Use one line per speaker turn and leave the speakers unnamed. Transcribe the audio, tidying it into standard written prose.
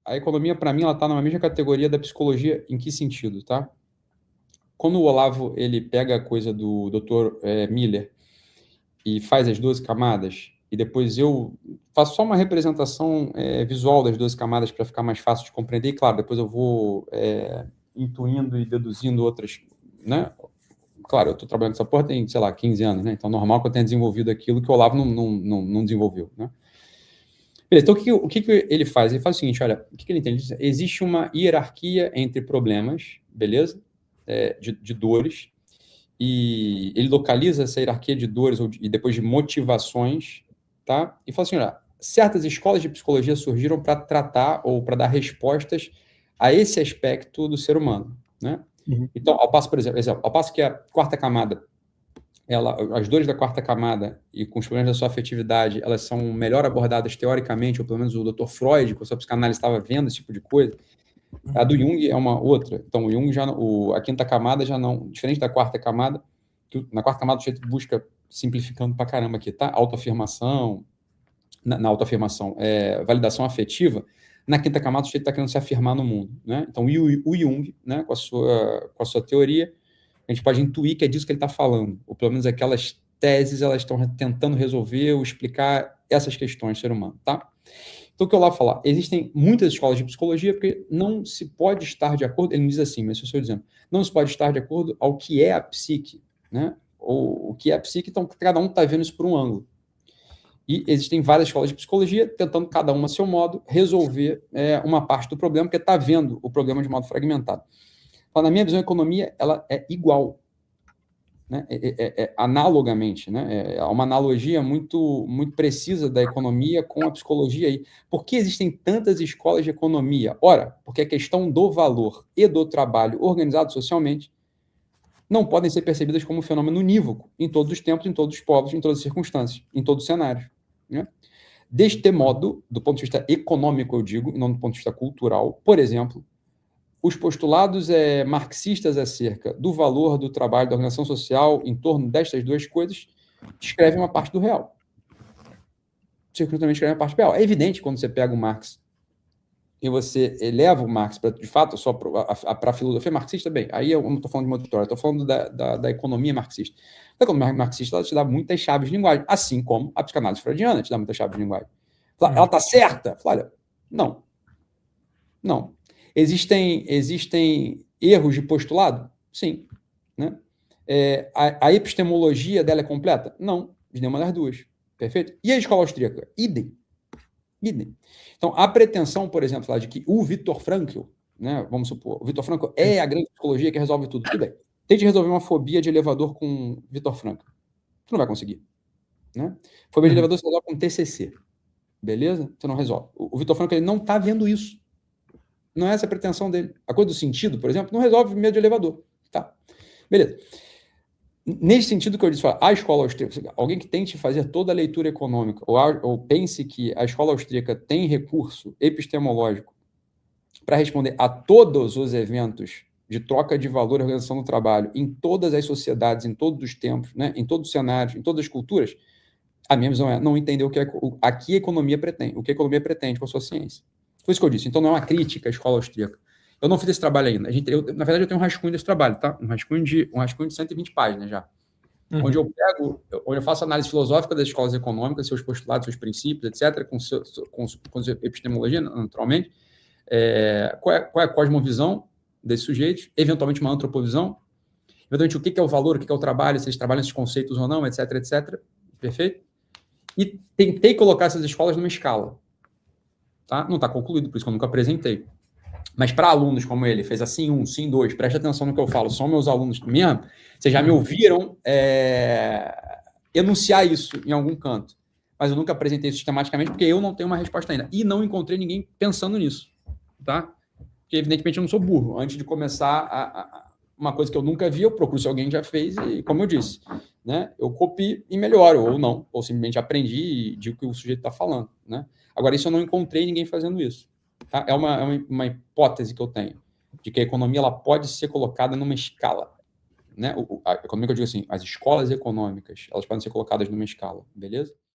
a economia, para mim, ela está na mesma categoria da psicologia. Em que sentido, tá? Quando o Olavo ele pega a coisa do Dr. Miller e faz as 12 camadas, e depois eu faço só uma representação visual das 12 camadas para ficar mais fácil de compreender, e claro, depois eu vou intuindo e deduzindo outras, né? Claro, eu estou trabalhando com essa porra tem, sei lá, 15 anos, né? Então, normal que eu tenha desenvolvido aquilo que o Olavo não desenvolveu, né? Beleza, então o que ele faz? Ele faz o seguinte, olha, o que ele entende? Existe uma hierarquia entre problemas, beleza? De dores, e ele localiza essa hierarquia de dores e depois de motivações, tá? E fala assim, olha, certas escolas de psicologia surgiram para tratar ou para dar respostas a esse aspecto do ser humano, né?
Uhum.
Então, ao passo, por exemplo, ao passo que a quarta camada, as dores da quarta camada e com os problemas da sua afetividade, elas são melhor abordadas teoricamente, ou pelo menos o Dr. Freud, com a sua psicanálise, estava vendo esse tipo de coisa. A do Jung é uma outra. Então, o Jung a quinta camada já não, diferente da quarta camada, na quarta camada o sujeito busca, simplificando pra caramba aqui, tá? Autoafirmação, na autoafirmação, validação afetiva. Na quinta camada o sujeito está querendo se afirmar no mundo, né? Então, o Jung, né, com a sua teoria, a gente pode intuir que é disso que ele está falando, ou pelo menos aquelas teses, elas estão tentando resolver ou explicar essas questões do ser humano, tá? Então, o que eu lá falar? Existem muitas escolas de psicologia porque não se pode estar de acordo, ele não diz assim, mas eu estou dizendo, não se pode estar de acordo ao que é a psique, né? Ou o que é a psique, então cada um está vendo isso por um ângulo. E existem várias escolas de psicologia tentando, cada uma a seu modo, resolver uma parte do problema, porque está vendo o problema de modo fragmentado. Então, na minha visão, a economia ela é igual, né? Analogamente, né? É uma analogia muito, muito precisa da economia com a psicologia aí. Por que existem tantas escolas de economia? Ora, porque a questão do valor e do trabalho organizado socialmente não podem ser percebidas como um fenômeno unívoco em todos os tempos, em todos os povos, em todas as circunstâncias, em todos os cenários, né? Deste modo, do ponto de vista econômico, eu digo, e não do ponto de vista cultural, por exemplo, os postulados marxistas acerca do valor do trabalho da organização social em torno destas duas coisas descrevem uma parte do real. Circunstâncias descrevem uma parte do real. É evidente quando você pega o Marx e você eleva o Marx para, de fato, só para a filosofia marxista, bem, aí eu não estou falando de uma outra história, estou falando da economia marxista. A economia marxista ela te dá muitas chaves de linguagem, assim como a psicanálise freudiana te dá muitas chaves de linguagem. Ela está certa? Olha, não. Não. Existem erros de postulado? Sim. Né? A epistemologia dela é completa? Não, de nenhuma das duas. Perfeito? E a escola austríaca? Idem. Idem. Então, a pretensão, por exemplo, de que o Viktor Frankl, né, vamos supor, o Viktor Frankl é a grande psicologia que resolve tudo. Tudo bem. Tente resolver uma fobia de elevador com Viktor Frankl. Tu não vai conseguir. Né? Fobia de elevador você resolve com TCC. Beleza? Você não resolve. O Viktor Frankl ele não está vendo isso. Não é essa a pretensão dele. A coisa do sentido, por exemplo, não resolve medo de elevador. Tá. Beleza. Nesse sentido que eu disse, a escola austríaca, alguém que tente fazer toda a leitura econômica, ou pense que a escola austríaca tem recurso epistemológico para responder a todos os eventos de troca de valor e organização do trabalho em todas as sociedades, em todos os tempos, né, em todos os cenários, em todas as culturas, a minha visão é não entender a que a economia pretende, o que a economia pretende com a sua ciência. Foi isso que eu disse. Então, não é uma crítica à escola austríaca. Eu não fiz esse trabalho ainda. Na verdade, eu tenho um rascunho desse trabalho, tá? Um rascunho de 120 páginas já. Onde eu faço análise filosófica das escolas econômicas, seus postulados, seus princípios, etc., com epistemologia, naturalmente. Qual é a cosmovisão desses sujeitos, eventualmente uma antropovisão, eventualmente o que é o valor, o que é o trabalho, se eles trabalham esses conceitos ou não, etc., etc. Perfeito? E tentei colocar essas escolas numa escala. Tá? Não está concluído, por isso que eu nunca apresentei. Mas para alunos como ele, fez assim 1, sim 2, preste atenção no que eu falo, são meus alunos mesmo, vocês já me ouviram enunciar isso em algum canto. Mas eu nunca apresentei sistematicamente porque eu não tenho uma resposta ainda. E não encontrei ninguém pensando nisso. Tá? Porque, evidentemente, eu não sou burro. Antes de começar uma coisa que eu nunca vi, eu procuro se alguém já fez e, como eu disse, né, eu copio e melhoro, ou não, ou simplesmente aprendi e digo o que o sujeito está falando. Né? Agora, isso eu não encontrei ninguém fazendo isso. Tá? É uma hipótese que eu tenho, de que a economia ela pode ser colocada numa escala. Né? A economia que eu digo assim, as escolas econômicas, elas podem ser colocadas numa escala, beleza?